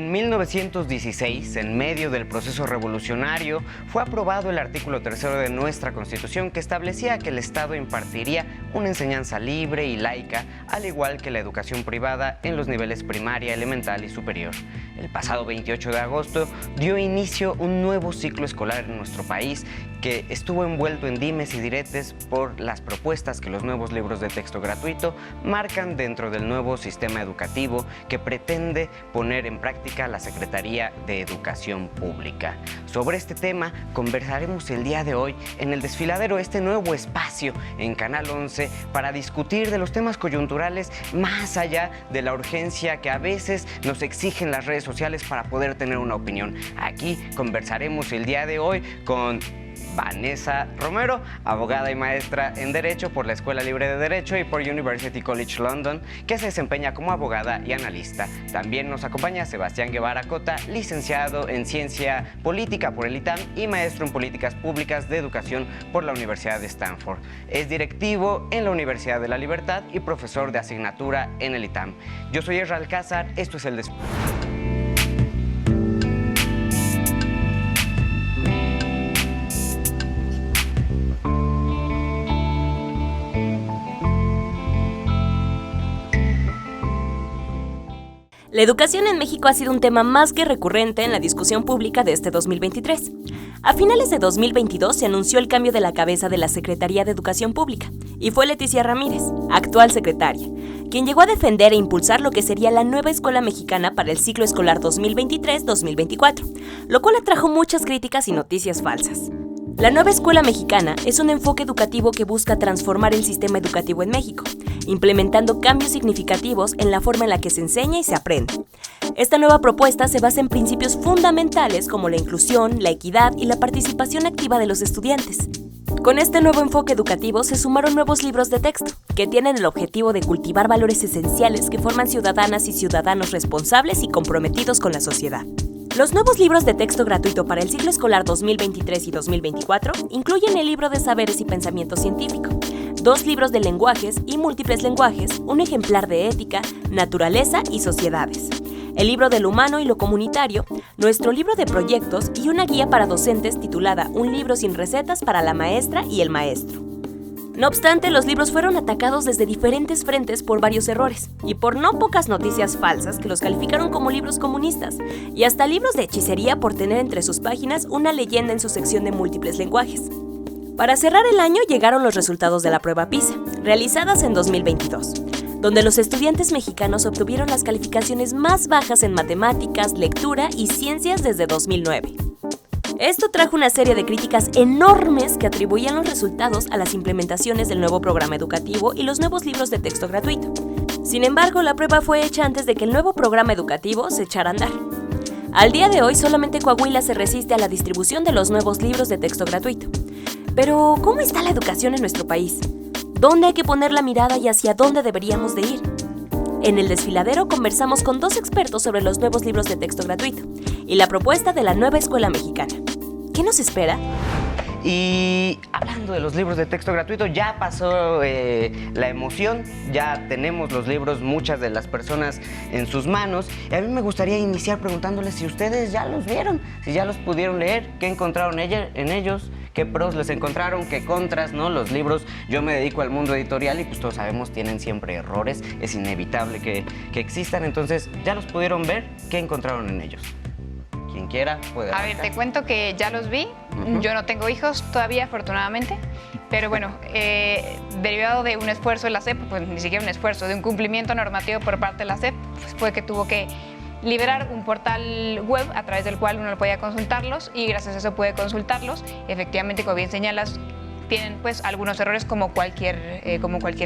En 1916, en medio del proceso revolucionario, fue aprobado el artículo 3 de nuestra Constitución que establecía que el Estado impartiría una enseñanza libre y laica, al igual que la educación privada en los niveles primaria, elemental y superior. El pasado 28 de agosto dio inicio un nuevo ciclo escolar en nuestro país que estuvo envuelto en dimes y diretes por las propuestas que los nuevos libros de texto gratuito marcan dentro del nuevo sistema educativo que pretende poner en práctica la Secretaría de Educación Pública. Sobre este tema conversaremos el día de hoy en El Desfiladero, este nuevo espacio en Canal 11 para discutir de los temas coyunturales más allá de la urgencia que a veces nos exigen las redes sociales para poder tener una opinión. Aquí conversaremos el día de hoy con Vanessa Romero, abogada y maestra en Derecho por la Escuela Libre de Derecho y por University College London, que se desempeña como abogada y analista. También nos acompaña Sebastián Guevara Cota, licenciado en Ciencia Política por el ITAM y maestro en Políticas Públicas de Educación por la Universidad de Stanford. Es directivo en la Universidad de la Libertad y profesor de asignatura en el ITAM. Yo soy Ezra Alcázar, esto es El Desfiladero. La educación en México ha sido un tema más que recurrente en la discusión pública de este 2023. A finales de 2022 se anunció el cambio de la cabeza de la Secretaría de Educación Pública, y fue Leticia Ramírez, actual secretaria, quien llegó a defender e impulsar lo que sería la nueva escuela mexicana para el ciclo escolar 2023-2024, lo cual atrajo muchas críticas y noticias falsas. La nueva escuela mexicana es un enfoque educativo que busca transformar el sistema educativo en México, implementando cambios significativos en la forma en la que se enseña y se aprende. Esta nueva propuesta se basa en principios fundamentales como la inclusión, la equidad y la participación activa de los estudiantes. Con este nuevo enfoque educativo se sumaron nuevos libros de texto, que tienen el objetivo de cultivar valores esenciales que forman ciudadanas y ciudadanos responsables y comprometidos con la sociedad. Los nuevos libros de texto gratuito para el ciclo escolar 2023 y 2024 incluyen el libro de Saberes y Pensamiento Científico, 2 libros de lenguajes y múltiples lenguajes, un ejemplar de ética, naturaleza y sociedades, el libro del humano y lo comunitario, nuestro libro de proyectos y una guía para docentes titulada Un libro sin recetas para la maestra y el maestro. No obstante, los libros fueron atacados desde diferentes frentes por varios errores y por no pocas noticias falsas que los calificaron como libros comunistas, y hasta libros de hechicería por tener entre sus páginas una leyenda en su sección de múltiples lenguajes. Para cerrar el año llegaron los resultados de la prueba PISA, realizadas en 2022, donde los estudiantes mexicanos obtuvieron las calificaciones más bajas en matemáticas, lectura y ciencias desde 2009. Esto trajo una serie de críticas enormes que atribuían los resultados a las implementaciones del nuevo programa educativo y los nuevos libros de texto gratuito. Sin embargo, la prueba fue hecha antes de que el nuevo programa educativo se echara a andar. Al día de hoy, solamente Coahuila se resiste a la distribución de los nuevos libros de texto gratuito. Pero, ¿cómo está la educación en nuestro país? ¿Dónde hay que poner la mirada y hacia dónde deberíamos de ir? En El Desfiladero conversamos con 2 expertos sobre los nuevos libros de texto gratuito y la propuesta de la nueva escuela mexicana. ¿Qué nos espera? Y hablando de los libros de texto gratuito, ya pasó la emoción, ya tenemos los libros, muchas de las personas en sus manos. Y a mí me gustaría iniciar preguntándoles si ustedes ya los vieron, si ya los pudieron leer, qué encontraron en ellos, qué pros les encontraron, qué contras, ¿no? Los libros, yo me dedico al mundo editorial y pues todos sabemos, tienen siempre errores, es inevitable que existan. Entonces, ¿ya los pudieron ver? ¿Qué encontraron en ellos? Quien quiera puede arrancar. A ver, te cuento que ya los vi. Yo no tengo hijos todavía, afortunadamente, pero bueno, derivado de un esfuerzo de la SEP, pues ni siquiera un esfuerzo, de un cumplimiento normativo por parte de la SEP, pues fue que tuvo que liberar un portal web a través del cual uno podía consultarlos, y gracias a eso puede consultarlos. Efectivamente, como bien señalas, tienen pues algunos errores como cualquier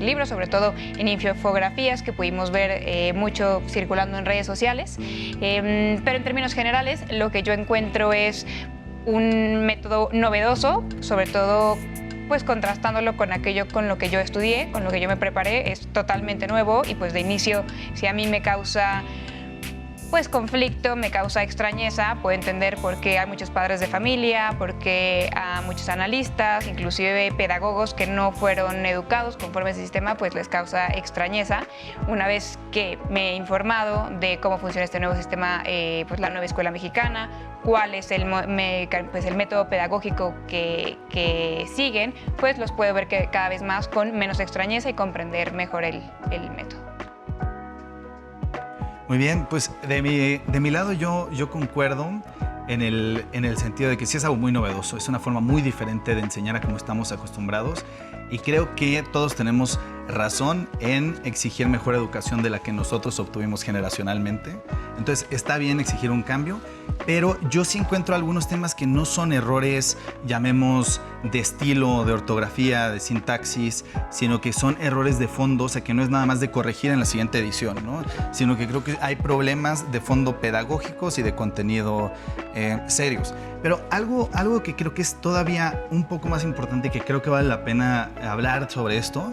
libro, sobre todo en infografías que pudimos ver mucho circulando en redes sociales, pero en términos generales lo que yo encuentro es un método novedoso, sobre todo pues contrastándolo con lo que yo estudié, con lo que yo me preparé. Es totalmente nuevo y pues de inicio, si a mí me causa pues conflicto, me causa extrañeza. Puedo entender por qué hay muchos padres de familia, por qué a muchos analistas, inclusive pedagogos que no fueron educados conforme a ese sistema, pues les causa extrañeza. Una vez que me he informado de cómo funciona este nuevo sistema, pues la nueva escuela mexicana, cuál es el método pedagógico que siguen, pues los puedo ver que cada vez más con menos extrañeza y comprender mejor el método. Muy bien, pues de mi lado yo concuerdo en el sentido de que sí es algo muy novedoso, es una forma muy diferente de enseñar a como estamos acostumbrados y creo que todos tenemos razón en exigir mejor educación de la que nosotros obtuvimos generacionalmente. Entonces está bien exigir un cambio, pero yo sí encuentro algunos temas que no son errores, llamemos de estilo, de ortografía, de sintaxis, sino que son errores de fondo, o sea que no es nada más de corregir en la siguiente edición, ¿no? Sino que creo que hay problemas de fondo pedagógicos y de contenido serios. Pero algo que creo que es todavía un poco más importante y que creo que vale la pena hablar sobre esto,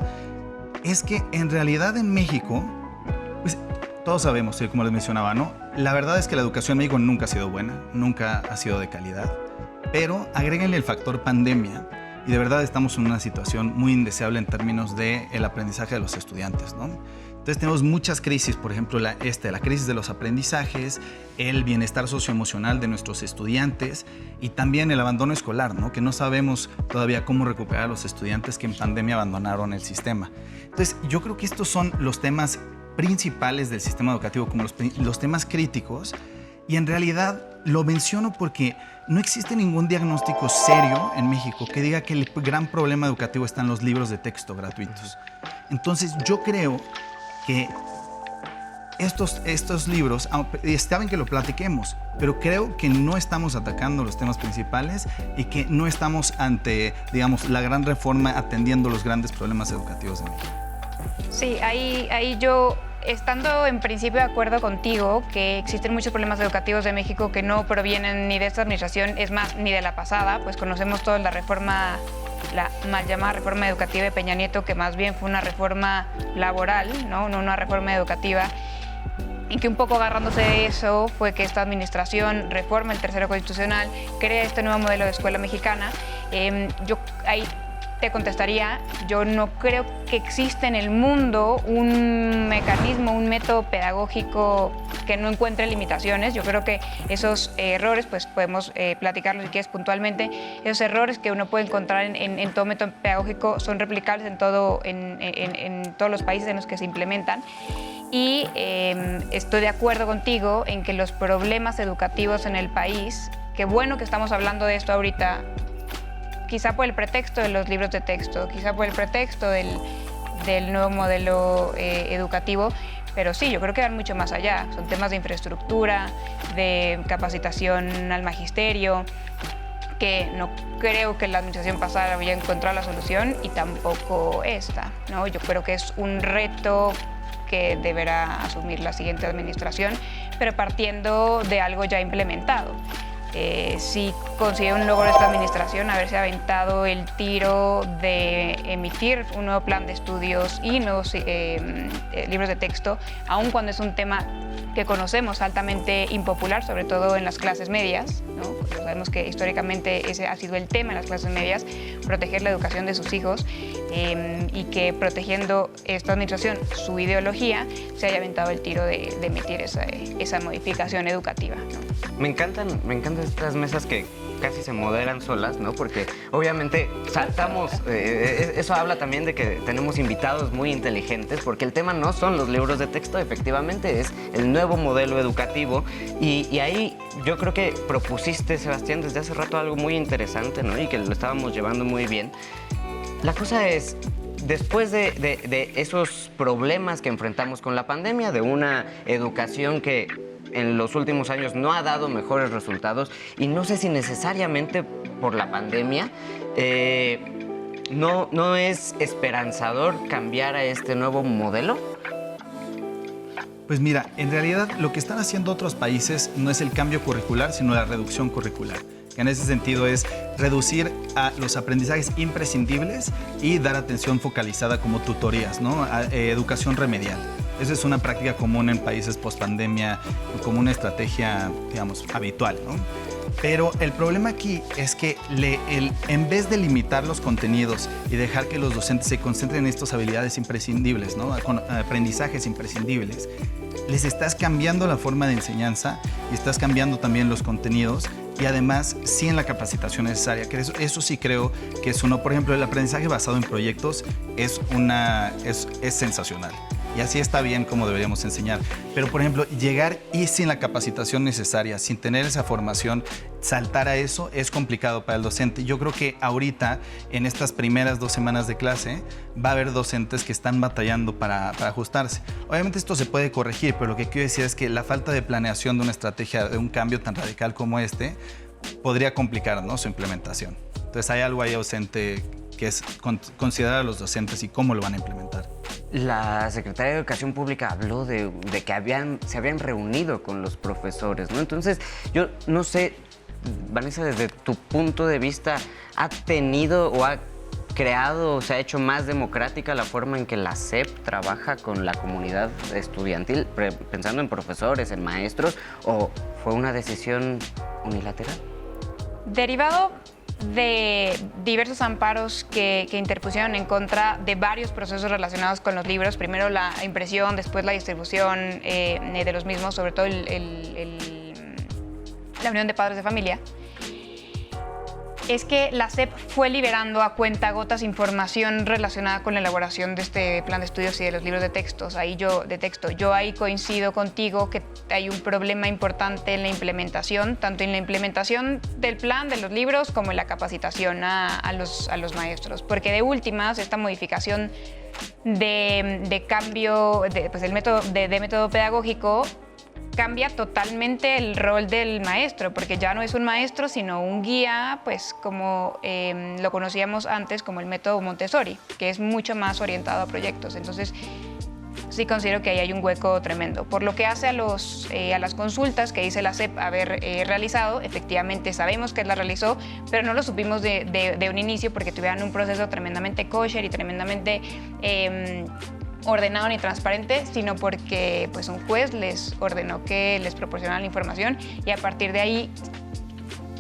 es que en realidad en México, pues todos sabemos, como les mencionaba, ¿no? La verdad es que la educación en México nunca ha sido buena, nunca ha sido de calidad, pero agréguenle el factor pandemia y de verdad estamos en una situación muy indeseable en términos del aprendizaje de los estudiantes, ¿no? Entonces tenemos muchas crisis, por ejemplo, la crisis de los aprendizajes, el bienestar socioemocional de nuestros estudiantes y también el abandono escolar, ¿no? Que no sabemos todavía cómo recuperar a los estudiantes que en pandemia abandonaron el sistema. Entonces yo creo que estos son los temas principales del sistema educativo, como los temas críticos, y en realidad lo menciono porque no existe ningún diagnóstico serio en México que diga que el gran problema educativo está en los libros de texto gratuitos. Entonces yo creo que estos libros, está bien que lo platiquemos, pero creo que no estamos atacando los temas principales y que no estamos ante, digamos, la gran reforma atendiendo los grandes problemas educativos de México. Sí, ahí yo, estando en principio de acuerdo contigo que existen muchos problemas educativos de México que no provienen ni de esta administración, es más, ni de la pasada, pues conocemos toda la reforma, la mal llamada reforma educativa de Peña Nieto, que más bien fue una reforma laboral, no una reforma educativa, y que un poco agarrándose de eso fue que esta administración reforma el tercero constitucional, crea este nuevo modelo de escuela mexicana. Yo ahí te contestaría, yo no creo que exista en el mundo un mecanismo, un método pedagógico que no encuentre limitaciones. Yo creo que esos errores, pues podemos platicarlos si quieres puntualmente, esos errores que uno puede encontrar en todo método pedagógico son replicables en todos los países en los que se implementan. Y estoy de acuerdo contigo en que los problemas educativos en el país, qué bueno que estamos hablando de esto ahorita, quizá por el pretexto de los libros de texto, quizá por el pretexto del nuevo modelo educativo, pero sí, yo creo que van mucho más allá. Son temas de infraestructura, de capacitación al magisterio, que no creo que la administración pasada haya encontrado la solución y tampoco esta, ¿no? Yo creo que es un reto que deberá asumir la siguiente administración, pero partiendo de algo ya implementado. Si considero un logro de esta administración haberse aventado el tiro de emitir un nuevo plan de estudios y nuevos libros de texto, aun cuando es un tema que conocemos altamente impopular, sobre todo en las clases medias, ¿no? Porque sabemos que históricamente ese ha sido el tema en las clases medias, proteger la educación de sus hijos, y que protegiendo esta administración su ideología se haya aventado el tiro de emitir esa modificación educativa, ¿no? Me encantan estas mesas que casi se modelan solas, ¿no? Porque obviamente saltamos, eso habla también de que tenemos invitados muy inteligentes, porque el tema no son los libros de texto, efectivamente es el nuevo modelo educativo, y ahí yo creo que propusiste, Sebastián, desde hace rato algo muy interesante, ¿no? Y que lo estábamos llevando muy bien. La cosa es, después de esos problemas que enfrentamos con la pandemia, de una educación que en los últimos años no ha dado mejores resultados, y no sé si necesariamente por la pandemia, no es esperanzador cambiar a este nuevo modelo. Pues mira, en realidad lo que están haciendo otros países no es el cambio curricular, sino la reducción curricular. En ese sentido es reducir a los aprendizajes imprescindibles y dar atención focalizada como tutorías, ¿no? Educación remedial. Esa es una práctica común en países post-pandemia, como una estrategia, digamos, habitual, ¿no? Pero el problema aquí es que en vez de limitar los contenidos y dejar que los docentes se concentren en estas habilidades imprescindibles, ¿no? Con aprendizajes imprescindibles, les estás cambiando la forma de enseñanza y estás cambiando también los contenidos y además sin la capacitación necesaria. Que eso sí creo que es uno. Por ejemplo, el aprendizaje basado en proyectos es sensacional. Y así está bien como deberíamos enseñar. Pero, por ejemplo, llegar y sin la capacitación necesaria, sin tener esa formación, saltar a eso es complicado para el docente. Yo creo que ahorita, en estas primeras 2 semanas de clase, va a haber docentes que están batallando para ajustarse. Obviamente esto se puede corregir, pero lo que quiero decir es que la falta de planeación de una estrategia, de un cambio tan radical como este, podría complicar, ¿no?, su implementación. Entonces hay algo ahí ausente que es considerar a los docentes y cómo lo van a implementar. La Secretaría de Educación Pública habló de que se habían reunido con los profesores, ¿no? Entonces, yo no sé, Vanessa, desde tu punto de vista, ¿ha tenido o ha creado o se ha hecho más democrática la forma en que la SEP trabaja con la comunidad estudiantil, pensando en profesores, en maestros, o fue una decisión unilateral? Derivado de diversos amparos que interpusieron en contra de varios procesos relacionados con los libros, primero la impresión, después la distribución de los mismos, sobre todo la Unión de Padres de Familia, es que la SEP fue liberando a cuentagotas información relacionada con la elaboración de este plan de estudios y de los libros de texto. Yo ahí coincido contigo que hay un problema importante en la implementación, tanto en la implementación del plan, de los libros, como en la capacitación a los maestros. Porque de últimas, esta modificación de cambio del método pedagógico cambia totalmente el rol del maestro, porque ya no es un maestro, sino un guía, pues como lo conocíamos antes como el método Montessori, que es mucho más orientado a proyectos. Entonces, sí considero que ahí hay un hueco tremendo. Por lo que hace a las consultas que dice la SEP haber realizado, efectivamente sabemos que la realizó, pero no lo supimos de un inicio porque tuvieran un proceso tremendamente kosher y tremendamente ordenado ni transparente, sino porque pues un juez les ordenó que les proporcionaran la información y a partir de ahí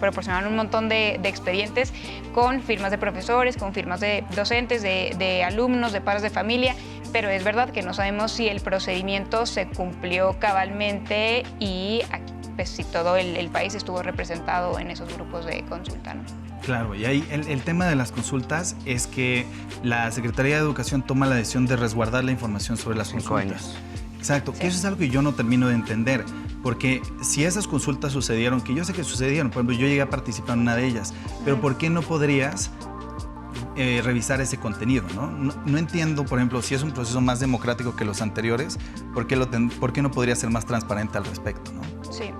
proporcionaron un montón de expedientes con firmas de profesores, con firmas de docentes, de alumnos, de padres de familia, pero es verdad que no sabemos si el procedimiento se cumplió cabalmente y pues, si todo el país estuvo representado en esos grupos de consulta, ¿no? Claro, y ahí el tema de las consultas es que la Secretaría de Educación toma la decisión de resguardar la información sobre las 5 consultas. años. Exacto, Sí. que eso es algo que yo no termino de entender, porque si esas consultas sucedieron, que yo sé que sucedieron, por ejemplo, yo llegué a participar en una de ellas, pero ¿por qué no podrías revisar ese contenido, ¿no? No entiendo, por ejemplo, si es un proceso más democrático que los anteriores, ¿por qué no podría ser más transparente al respecto, ¿no? Sí.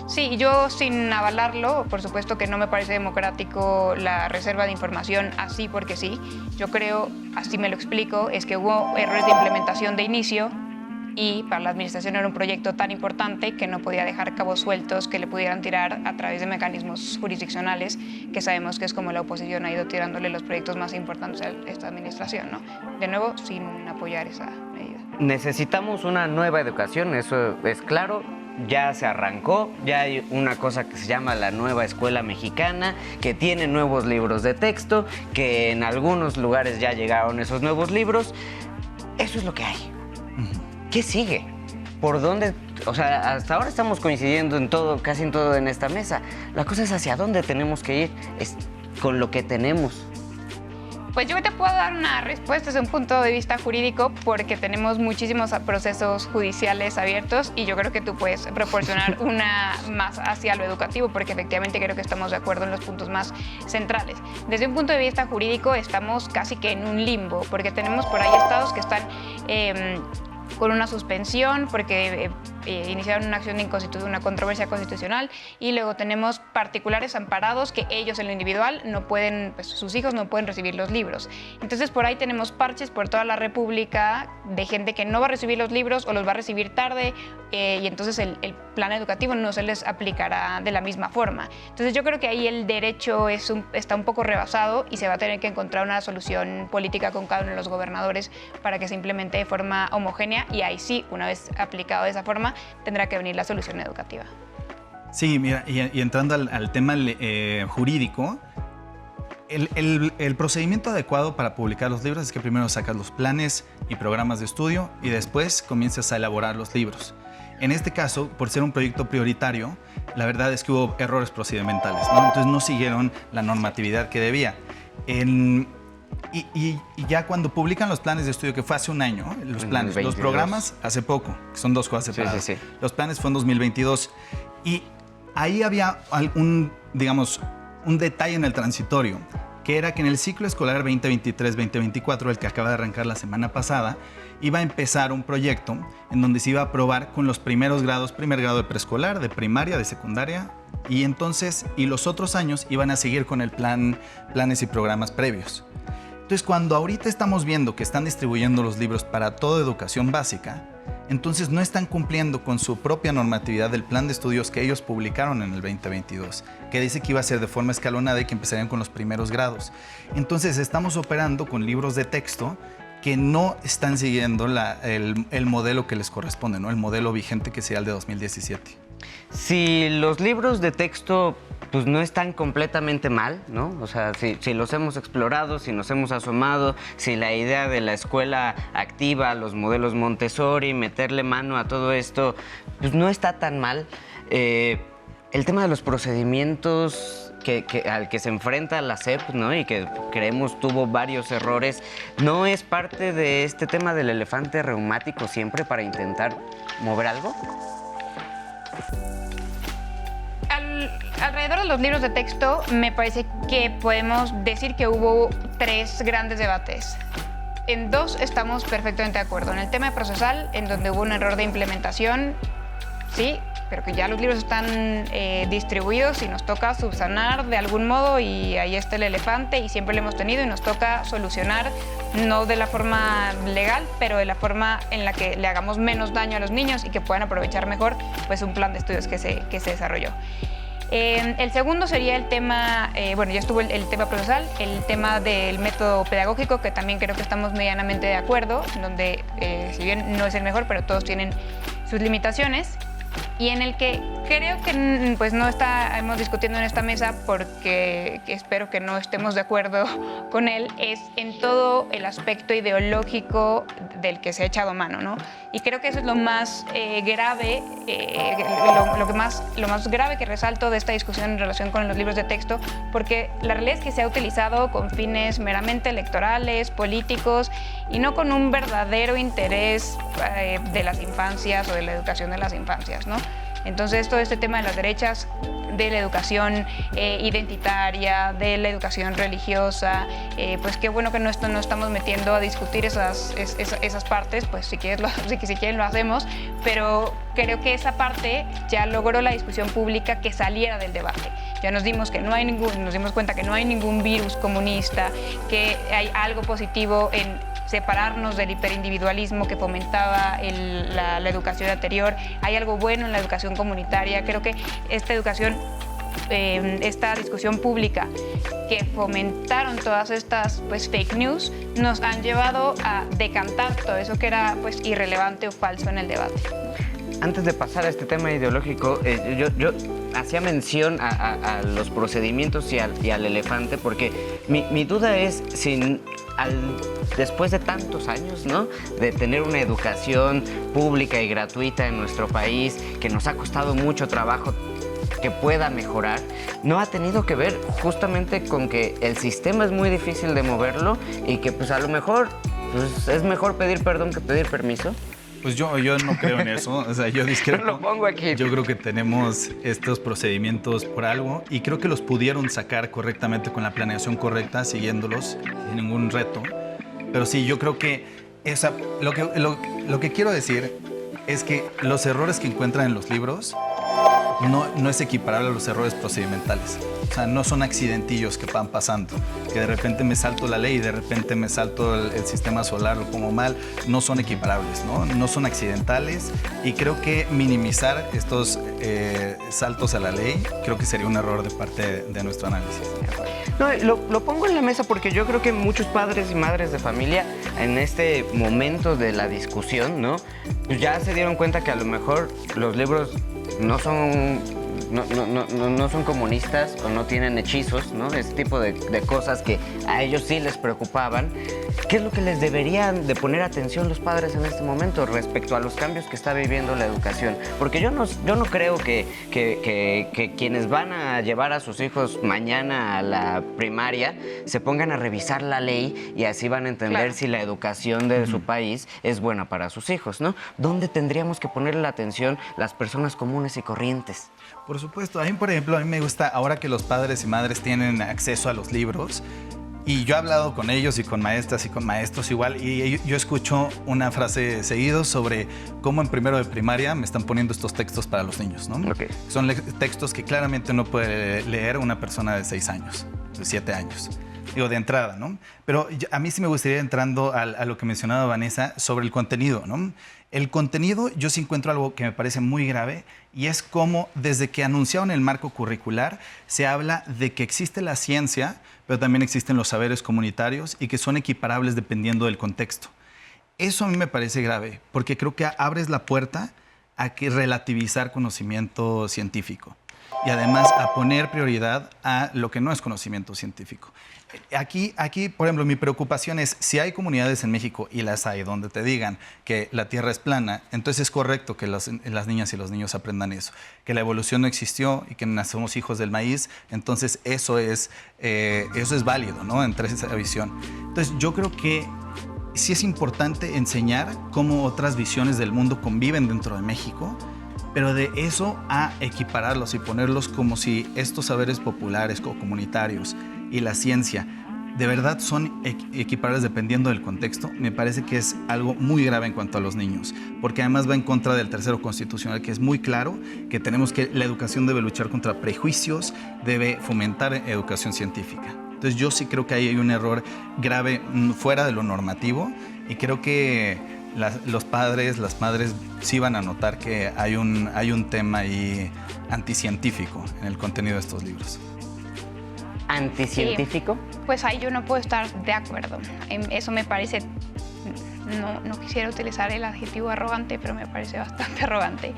Sí, yo sin avalarlo, por supuesto que no me parece democrático la reserva de información así porque sí. Yo creo, así me lo explico, es que hubo errores de implementación de inicio y para la administración era un proyecto tan importante que no podía dejar cabos sueltos que le pudieran tirar a través de mecanismos jurisdiccionales, que sabemos que es como la oposición ha ido tirándole los proyectos más importantes a esta administración, ¿no? De nuevo, sin apoyar esa medida. Necesitamos una nueva educación, eso es claro. Ya se arrancó, ya hay una cosa que se llama la nueva escuela mexicana, que tiene nuevos libros de texto, que en algunos lugares ya llegaron esos nuevos libros. Eso es lo que hay. ¿Qué sigue? ¿Por dónde? O sea, hasta ahora estamos coincidiendo en todo, casi en todo en esta mesa. La cosa es hacia dónde tenemos que ir, es con lo que tenemos. Pues yo te puedo dar una respuesta desde un punto de vista jurídico porque tenemos muchísimos procesos judiciales abiertos y yo creo que tú puedes proporcionar una más hacia lo educativo porque efectivamente creo que estamos de acuerdo en los puntos más centrales. Desde un punto de vista jurídico estamos casi que en un limbo porque tenemos por ahí estados que están con una suspensión porque iniciaron una acción de inconstitución, una controversia constitucional y luego tenemos particulares amparados que ellos en lo individual no pueden, pues sus hijos no pueden recibir los libros. Entonces por ahí tenemos parches por toda la República de gente que no va a recibir los libros o los va a recibir tarde y entonces el plan educativo no se les aplicará de la misma forma. Entonces yo creo que ahí el derecho está un poco rebasado y se va a tener que encontrar una solución política con cada uno de los gobernadores para que se implemente de forma homogénea línea y ahí sí, una vez aplicado de esa forma, tendrá que venir la solución educativa. Sí, mira, y entrando al tema jurídico, el procedimiento adecuado para publicar los libros es que primero sacas los planes y programas de estudio y después comienzas a elaborar los libros. En este caso, por ser un proyecto prioritario, la verdad es que hubo errores procedimentales, ¿no? Entonces no siguieron la normatividad que debía. Y ya cuando publican los planes de estudio, que fue hace un año, los planes, los programas hace poco, que son dos cosas separadas. Sí. Los planes fue en 2022 y ahí había un detalle en el transitorio, que era que en el ciclo escolar 2023-2024, el que acaba de arrancar la semana pasada, iba a empezar un proyecto en donde se iba a aprobar con los primeros grados, primer grado de preescolar, de primaria, de secundaria, y los otros años iban a seguir con el planes y programas previos. Entonces, cuando ahorita estamos viendo que están distribuyendo los libros para toda educación básica, entonces no están cumpliendo con su propia normatividad del plan de estudios que ellos publicaron en el 2022, que dice que iba a ser de forma escalonada y que empezarían con los primeros grados. Entonces estamos operando con libros de texto que no están siguiendo el modelo que les corresponde, ¿no? El modelo vigente que sería el de 2017. Si los libros de texto pues no están completamente mal, ¿no? O sea, si los hemos explorado, si nos hemos asomado, si la idea de la escuela activa, los modelos Montessori, meterle mano a todo esto, pues no está tan mal. El tema de los procedimientos al que se enfrenta la SEP, ¿no? Y que creemos tuvo varios errores, ¿no es parte de este tema del elefante reumático siempre para intentar mover algo? Alrededor de los libros de texto, me parece que podemos decir que hubo 3 grandes debates. En 2 estamos perfectamente de acuerdo. En el tema procesal, en donde hubo un error de implementación, sí, pero que ya los libros están distribuidos y nos toca subsanar de algún modo, y ahí está el elefante y siempre lo hemos tenido y nos toca solucionar, no de la forma legal, pero de la forma en la que le hagamos menos daño a los niños y que puedan aprovechar mejor pues un plan de estudios que se desarrolló. El segundo sería el tema, ya estuvo el tema procesal, el tema del método pedagógico, que también creo que estamos medianamente de acuerdo, donde si bien no es el mejor, pero todos tienen sus limitaciones, y en el que creo que pues no estamos discutiendo en esta mesa porque espero que no estemos de acuerdo con él, es en todo el aspecto ideológico del que se ha echado mano, ¿no? Y creo que eso es lo más grave, lo más grave que resalto de esta discusión en relación con los libros de texto, porque la realidad es que se ha utilizado con fines meramente electorales, políticos, y no con un verdadero interés de las infancias o de la educación de las infancias, ¿no? Entonces, todo este tema de las derechas, de la educación identitaria, de la educación religiosa, pues qué bueno que no estamos metiendo a discutir esas partes, pues si quieren lo hacemos, pero creo que esa parte ya logró la discusión pública que saliera del debate. Ya nos dimos cuenta que no hay ningún virus comunista, que hay algo positivo en separarnos del hiperindividualismo que fomentaba la educación anterior. Hay algo bueno en la educación comunitaria. Creo que esta discusión pública que fomentaron todas estas pues, fake news nos han llevado a decantar todo eso que era pues, irrelevante o falso en el debate. Antes de pasar a este tema ideológico, yo hacía mención a los procedimientos y al elefante, porque mi duda es si después de tantos años, ¿no?, de tener una educación pública y gratuita en nuestro país, que nos ha costado mucho trabajo que pueda mejorar, ¿no ha tenido que ver justamente con que el sistema es muy difícil de moverlo y que pues a lo mejor pues, es mejor pedir perdón que pedir permiso? Pues yo no creo en eso, o sea, yo discrepo. Lo pongo aquí. Yo creo que tenemos estos procedimientos por algo y creo que los pudieron sacar correctamente con la planeación correcta, siguiéndolos sin ningún reto. Pero sí, yo creo que lo que quiero decir es que los errores que encuentran en los libros no es equiparable a los errores procedimentales. O sea, no son accidentillos que van pasando, que de repente me salto la ley y de repente me salto el sistema solar, lo pongo mal. No son equiparables, ¿no? No son accidentales, y creo que minimizar estos saltos a la ley, creo que sería un error de parte de nuestro análisis. No, lo pongo en la mesa porque yo creo que muchos padres y madres de familia en este momento de la discusión, ¿no? Pues ya se dieron cuenta que a lo mejor los libros no son comunistas o no tienen hechizos, ¿no? Ese tipo de cosas que a ellos sí les preocupaban. ¿Qué es lo que les deberían de poner atención los padres en este momento respecto a los cambios que está viviendo la educación? Porque yo no creo que quienes van a llevar a sus hijos mañana a la primaria se pongan a revisar la ley y así van a entender si la educación de su país es buena para sus hijos, ¿no? ¿Dónde tendríamos que ponerle la atención las personas comunes y corrientes? Por supuesto, por ejemplo, a mí me gusta, ahora que los padres y madres tienen acceso a los libros, y yo he hablado con ellos y con maestras y con maestros igual, y yo escucho una frase seguido sobre cómo en primero de primaria me están poniendo estos textos para los niños, ¿no? Okay. Son textos que claramente no puede leer una persona de 6 años, de 7 años. Digo, de entrada, ¿no? Pero a mí sí me gustaría ir entrando a lo que mencionaba Vanessa sobre el contenido, ¿no? El contenido, yo sí encuentro algo que me parece muy grave, y es cómo desde que anunciaron el marco curricular se habla de que existe la ciencia, pero también existen los saberes comunitarios y que son equiparables dependiendo del contexto. Eso a mí me parece grave, porque creo que abres la puerta a que relativizar conocimiento científico y además a poner prioridad a lo que no es conocimiento científico. Aquí, por ejemplo, mi preocupación es si hay comunidades en México, y las hay, donde te digan que la Tierra es plana, entonces es correcto que las niñas y los niños aprendan eso, que la evolución no existió y que somos hijos del maíz, entonces eso es válido, ¿no? Entre esa visión. Entonces yo creo que sí es importante enseñar cómo otras visiones del mundo conviven dentro de México, pero de eso a equipararlos y ponerlos como si estos saberes populares o comunitarios y la ciencia de verdad son equiparables dependiendo del contexto, me parece que es algo muy grave en cuanto a los niños, porque además va en contra del tercero constitucional, que es muy claro que la educación debe luchar contra prejuicios, debe fomentar educación científica. Entonces yo sí creo que ahí hay un error grave fuera de lo normativo, y creo que los padres, las madres sí van a notar que hay un tema ahí anticientífico en el contenido de estos libros. ¿Anticientífico? Sí, pues ahí yo no puedo estar de acuerdo. Eso me parece, no quisiera utilizar el adjetivo arrogante, pero me parece bastante arrogante.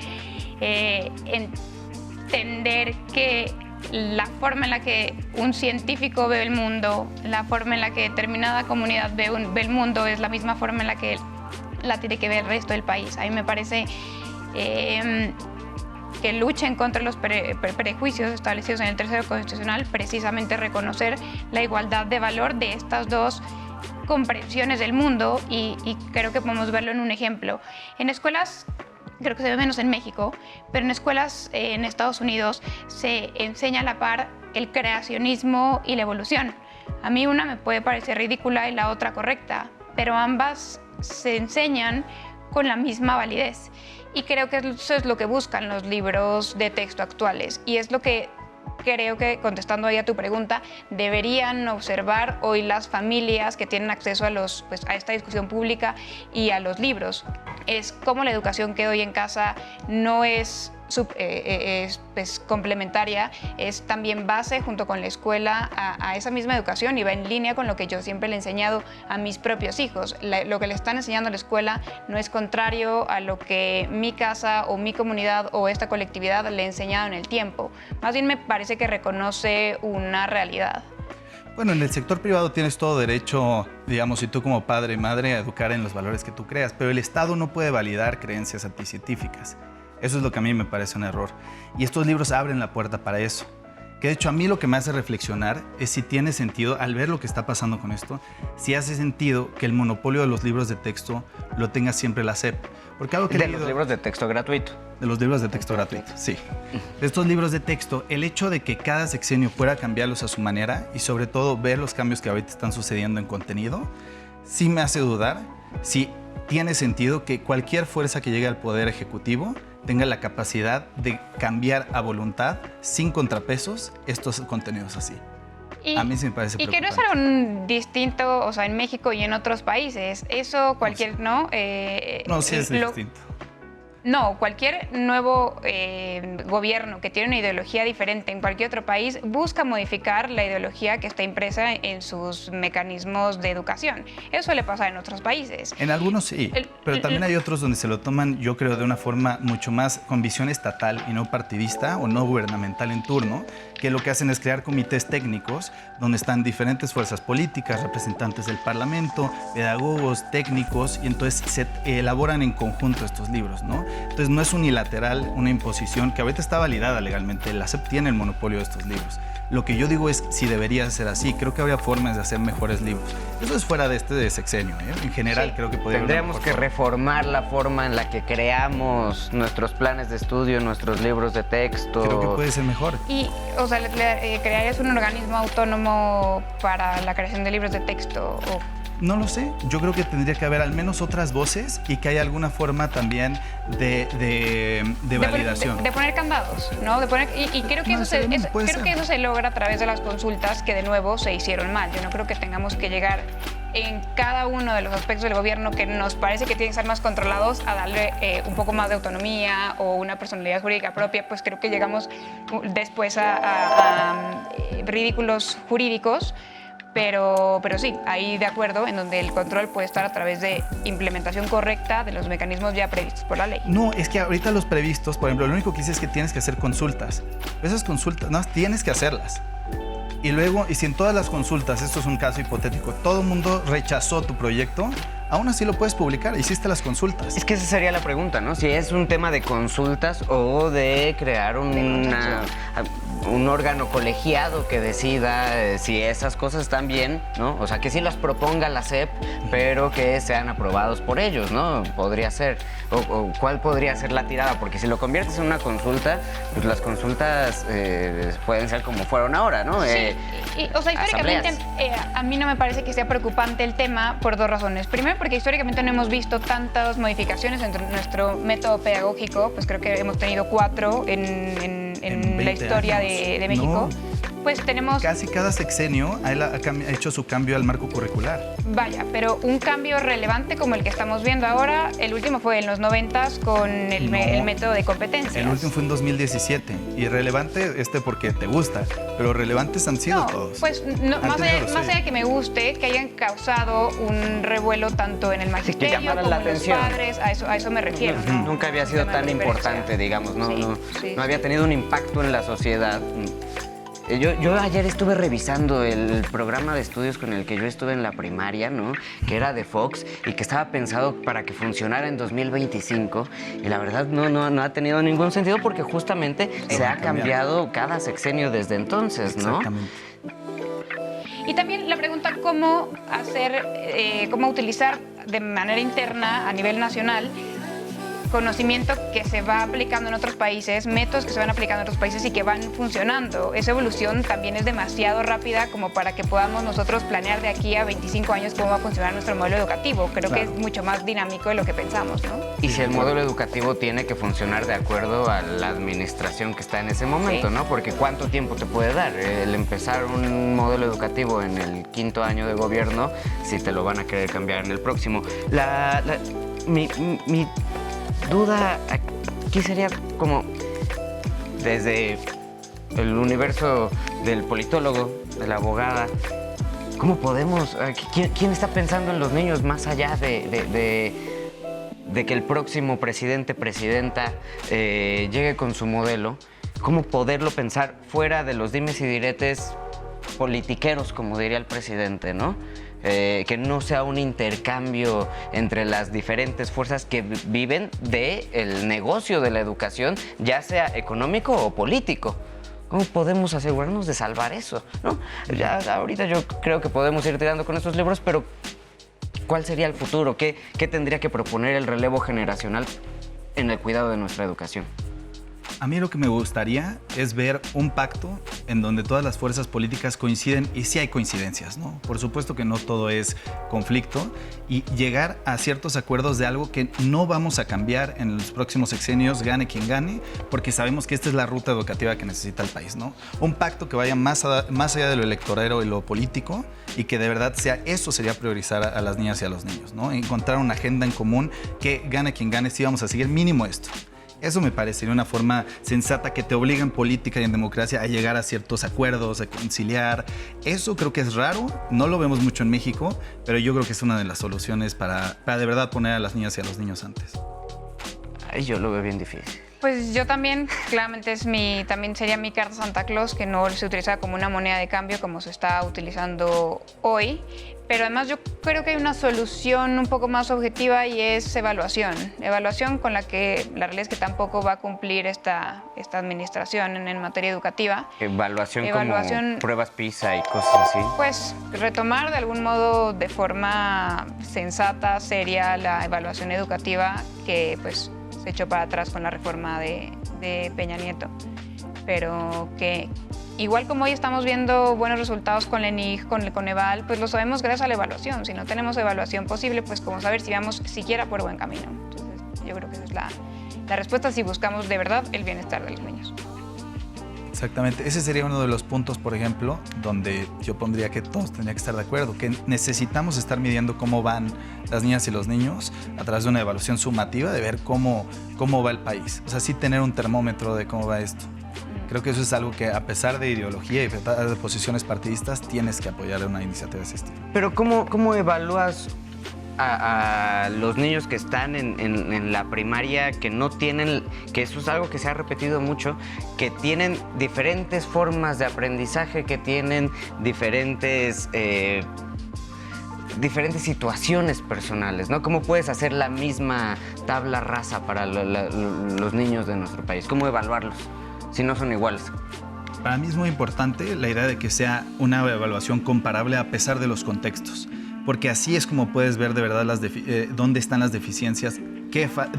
Entender que la forma en la que un científico ve el mundo, la forma en la que determinada comunidad ve el mundo es la misma forma en la que la tiene que ver el resto del país. A mí me parece que luchen contra los prejuicios establecidos en el tercero constitucional, precisamente reconocer la igualdad de valor de estas dos comprensiones del mundo, y creo que podemos verlo en un ejemplo. En escuelas, creo que se ve menos en México, pero en escuelas en Estados Unidos se enseña a la par el creacionismo y la evolución. A mí una me puede parecer ridícula y la otra correcta, pero ambas se enseñan con la misma validez. Y creo que eso es lo que buscan los libros de texto actuales, y es lo que creo que, contestando ahí a tu pregunta, deberían observar hoy las familias que tienen acceso a esta discusión pública y a los libros. Es cómo la educación que doy en casa no es complementaria, es también base junto con la escuela a esa misma educación, y va en línea con lo que yo siempre le he enseñado a mis propios hijos. Lo que le están enseñando a la escuela no es contrario a lo que mi casa o mi comunidad o esta colectividad le ha enseñado en el tiempo. Más bien me parece que reconoce una realidad. Bueno, en el sector privado tienes todo derecho, digamos, si tú como padre y madre, a educar en los valores que tú creas, pero el Estado no puede validar creencias anticientíficas. Eso es lo que a mí me parece un error. Y estos libros abren la puerta para eso. Que de hecho a mí lo que me hace reflexionar es si tiene sentido, al ver lo que está pasando con esto, si hace sentido que el monopolio de los libros de texto lo tenga siempre la SEP. Porque algo que de los libros de texto gratuito. De los libros de texto gratuito, sí. De estos libros de texto, el hecho de que cada sexenio pueda cambiarlos a su manera, y sobre todo ver los cambios que ahorita están sucediendo en contenido, sí me hace dudar si tiene sentido que cualquier fuerza que llegue al poder ejecutivo tenga la capacidad de cambiar a voluntad, sin contrapesos, estos contenidos así. A mí sí me parece preocupante. Y que no es algo distinto, o sea, en México y en otros países. Eso cualquier, ¿no? No, sí es distinto. No, cualquier nuevo gobierno que tiene una ideología diferente en cualquier otro país busca modificar la ideología que está impresa en sus mecanismos de educación. Eso suele pasar en otros países. En algunos sí, pero también hay otros donde se lo toman, yo creo, de una forma mucho más con visión estatal y no partidista o no gubernamental en turno, que lo que hacen es crear comités técnicos donde están diferentes fuerzas políticas, representantes del Parlamento, pedagogos, técnicos, y entonces se elaboran en conjunto estos libros, ¿no? Entonces no es unilateral una imposición que ahorita está validada legalmente. La SEP tiene el monopolio de estos libros. Lo que yo digo es si debería ser así. Creo que habría formas de hacer mejores libros. Eso es fuera de este sexenio, ¿eh? En general, sí, creo que podría tendríamos que reformar la forma en la que creamos nuestros planes de estudio, nuestros libros de texto. Creo que puede ser mejor. Y, o sea, ¿crearías un organismo autónomo para la creación de libros de texto? No lo sé. Yo creo que tendría que haber al menos otras voces y que haya alguna forma también de validación. De poner candados, ¿no? Y creo que, que eso se logra a través de las consultas que, de nuevo, se hicieron mal. Yo no creo que tengamos que llegar en cada uno de los aspectos del gobierno que nos parece que tienen que ser más controlados a darle un poco más de autonomía o una personalidad jurídica propia. Pues creo que llegamos después a ridículos jurídicos. Pero sí, ahí de acuerdo, en donde el control puede estar a través de implementación correcta de los mecanismos ya previstos por la ley. No, es que ahorita los previstos, por ejemplo, lo único que dice es que tienes que hacer consultas. Esas consultas, no, tienes que hacerlas. Y luego, y si en todas las consultas, esto es un caso hipotético, todo el mundo rechazó tu proyecto, aún así lo puedes publicar, hiciste las consultas. Es que esa sería la pregunta, ¿no? Si es un tema de consultas o de crear un órgano colegiado que decida si esas cosas están bien, ¿no? O sea, que sí las proponga la SEP, pero que sean aprobados por ellos, ¿no? Podría ser. O ¿cuál podría ser la tirada? Porque si lo conviertes en una consulta, pues las consultas pueden ser como fueron ahora, ¿no? Sí, o sea, históricamente a mí no me parece que sea preocupante el tema por dos razones. Primero, porque históricamente no hemos visto tantas modificaciones en nuestro método pedagógico, pues creo que hemos tenido 4 en la historia de México. No. Pues tenemos... Casi cada sexenio ha hecho su cambio al marco curricular. Vaya, pero un cambio relevante como el que estamos viendo ahora, el último fue en los 90s con el método de competencias. El último fue en 2017. Y relevante porque te gusta, pero relevantes han sido todos. Pues más allá de que me guste, que hayan causado un revuelo tanto en el magisterio como en los padres, a eso me refiero. ¿no? Nunca había sido tan importante, digamos, no había tenido un impacto en la sociedad. Yo ayer estuve revisando el programa de estudios con el que yo estuve en la primaria, ¿no? Que era de Fox y que estaba pensado para que funcionara en 2025. Y la verdad no ha tenido ningún sentido porque justamente se ha cambiado cada sexenio desde entonces, ¿no? Exactamente. Y también la pregunta cómo utilizar de manera interna a nivel nacional conocimiento que se va aplicando en otros países, métodos que se van aplicando en otros países y que van funcionando. Esa evolución también es demasiado rápida como para que podamos nosotros planear de aquí a 25 años cómo va a funcionar nuestro modelo educativo. Creo que es mucho más dinámico de lo que pensamos, ¿no? Y si el modelo educativo tiene que funcionar de acuerdo a la administración que está en ese momento, ¿no? Porque ¿cuánto tiempo te puede dar el empezar un modelo educativo en el 5º año de gobierno si te lo van a querer cambiar en el próximo? Mi duda aquí sería como desde el universo del politólogo, de la abogada, ¿cómo podemos, quién está pensando en los niños más allá de que el próximo presidenta llegue con su modelo? ¿Cómo poderlo pensar fuera de los dimes y diretes politiqueros, como diría el presidente, ¿no? Que no sea un intercambio entre las diferentes fuerzas que viven del negocio de la educación, ya sea económico o político. ¿Cómo podemos asegurarnos de salvar eso, ¿no? Ya ahorita yo creo que podemos ir tirando con estos libros, pero ¿cuál sería el futuro? ¿Qué tendría que proponer el relevo generacional en el cuidado de nuestra educación? A mí lo que me gustaría es ver un pacto en donde todas las fuerzas políticas coinciden y sí hay coincidencias, ¿no? Por supuesto que no todo es conflicto y llegar a ciertos acuerdos de algo que no vamos a cambiar en los próximos sexenios, gane quien gane, porque sabemos que esta es la ruta educativa que necesita el país, ¿no? Un pacto que vaya más allá de lo electorero y lo político y que de verdad eso sería priorizar a las niñas y a los niños, ¿no? Encontrar una agenda en común que gane quien gane, si vamos a seguir mínimo esto. Eso me parecería una forma sensata que te obliga en política y en democracia a llegar a ciertos acuerdos, a conciliar. Eso creo que es raro, no lo vemos mucho en México, pero yo creo que es una de las soluciones para de verdad poner a las niñas y a los niños antes. Ay, yo lo veo bien difícil. Pues yo también, claramente también sería mi carta Santa Claus, que no se utiliza como una moneda de cambio como se está utilizando hoy. Pero además yo creo que hay una solución un poco más objetiva y es evaluación. Evaluación con la que la realidad es que tampoco va a cumplir esta administración en materia educativa. Evaluación como pruebas PISA y cosas así. Pues retomar de algún modo de forma sensata, seria, la evaluación educativa que pues se echó para atrás con la reforma de Peña Nieto. Pero que igual como hoy estamos viendo buenos resultados con la ENIG, con el Coneval, pues lo sabemos gracias a la evaluación. Si no tenemos evaluación posible, pues como saber si vamos siquiera por buen camino. Entonces yo creo que esa es la respuesta si buscamos de verdad el bienestar de los niños. Exactamente, ese sería uno de los puntos, por ejemplo, donde yo pondría que todos tendrían que estar de acuerdo, que necesitamos estar midiendo cómo van las niñas y los niños a través de una evaluación sumativa, de ver cómo va el país. O sea, sí tener un termómetro de cómo va esto. Creo que eso es algo que, a pesar de ideología y a pesar de posiciones partidistas, tienes que apoyar una iniciativa de ese estilo. Pero ¿cómo evalúas a los niños que están en la primaria, que no tienen, que eso es algo que se ha repetido mucho, que tienen diferentes formas de aprendizaje, que tienen diferentes situaciones personales, ¿no? ¿Cómo puedes hacer la misma tabla rasa para los niños de nuestro país? ¿Cómo evaluarlos si no son iguales? Para mí es muy importante la idea de que sea una evaluación comparable a pesar de los contextos, porque así es como puedes ver de verdad dónde están las deficiencias,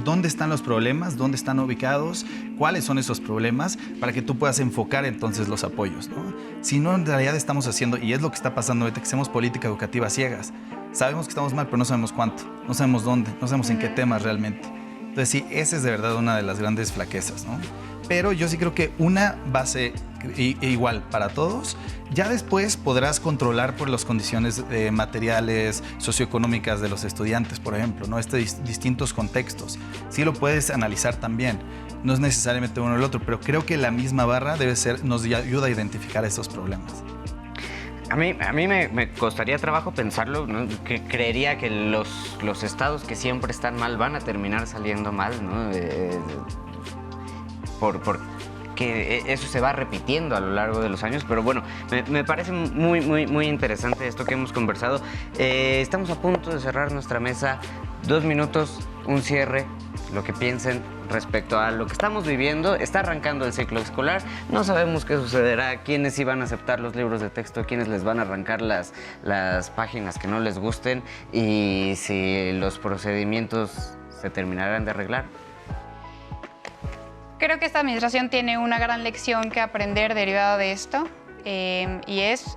dónde están los problemas, dónde están ubicados, cuáles son esos problemas, para que tú puedas enfocar entonces los apoyos, ¿no? Si no, en realidad estamos haciendo, y es lo que está pasando ahorita, que hacemos política educativa ciegas. Sabemos que estamos mal, pero no sabemos cuánto, no sabemos dónde, no sabemos en qué temas realmente. Entonces sí, esa es de verdad una de las grandes flaquezas, ¿no? Pero yo sí creo que una base igual para todos. Ya después podrás controlar por las condiciones materiales, socioeconómicas de los estudiantes, por ejemplo, ¿no? Distintos contextos. Sí lo puedes analizar también. No es necesariamente uno o el otro, pero creo que la misma barra nos ayuda a identificar esos problemas. A mí me costaría trabajo pensarlo, ¿no? Que creería que los estados que siempre están mal van a terminar saliendo mal, ¿no? Porque eso se va repitiendo a lo largo de los años, pero bueno, me parece muy interesante esto que hemos conversado. Estamos a punto de cerrar nuestra mesa. 2 minutos, un cierre, lo que piensen respecto a lo que estamos viviendo. Está arrancando el ciclo escolar, no sabemos qué sucederá, quiénes sí van a aceptar los libros de texto, quiénes les van a arrancar las páginas que no les gusten y si los procedimientos se terminarán de arreglar. Creo que esta administración tiene una gran lección que aprender derivada de esto y es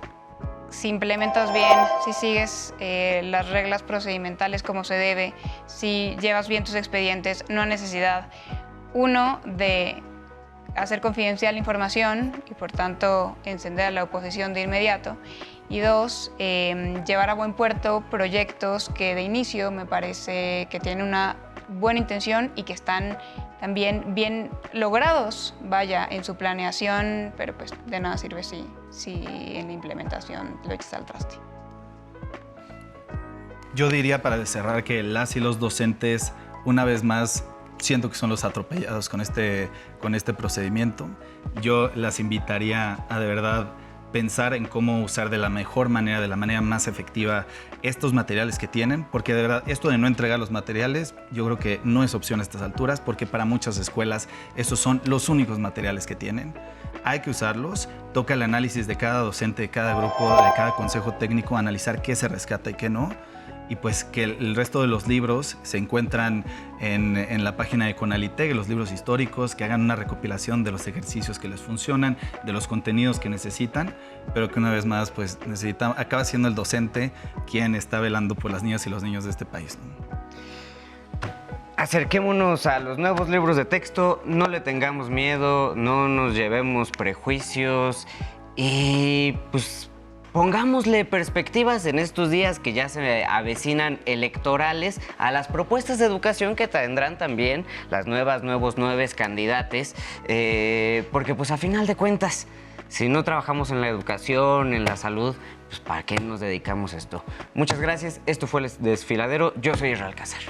si implementas bien, si sigues las reglas procedimentales como se debe, si llevas bien tus expedientes, no hay necesidad, uno, de hacer confidencial la información y por tanto encender a la oposición de inmediato, y 2, llevar a buen puerto proyectos que de inicio me parece que tienen una buena intención y que están también bien logrados, vaya, en su planeación, pero pues de nada sirve si en la implementación lo echas al traste. Yo diría para cerrar que las y los docentes, una vez más, siento que son los atropellados con este procedimiento. Yo las invitaría a de verdad pensar en cómo usar de la mejor manera, de la manera más efectiva estos materiales que tienen, porque de verdad esto de no entregar los materiales yo creo que no es opción a estas alturas, porque para muchas escuelas estos son los únicos materiales que tienen. Hay que usarlos, toca el análisis de cada docente, de cada grupo, de cada consejo técnico, analizar qué se rescata y qué no, y pues que el resto de los libros se encuentran en la página de Conalitec, los libros históricos, que hagan una recopilación de los ejercicios que les funcionan, de los contenidos que necesitan, pero que una vez más pues acaba siendo el docente quien está velando por las niñas y los niños de este país, ¿no? Acerquémonos a los nuevos libros de texto, no le tengamos miedo, no nos llevemos prejuicios y pues pongámosle perspectivas en estos días que ya se avecinan electorales a las propuestas de educación que tendrán también las nuevos candidatos, porque pues a final de cuentas, si no trabajamos en la educación, en la salud, pues ¿para qué nos dedicamos a esto? Muchas gracias, esto fue El Desfiladero, yo soy Israel Alcázar.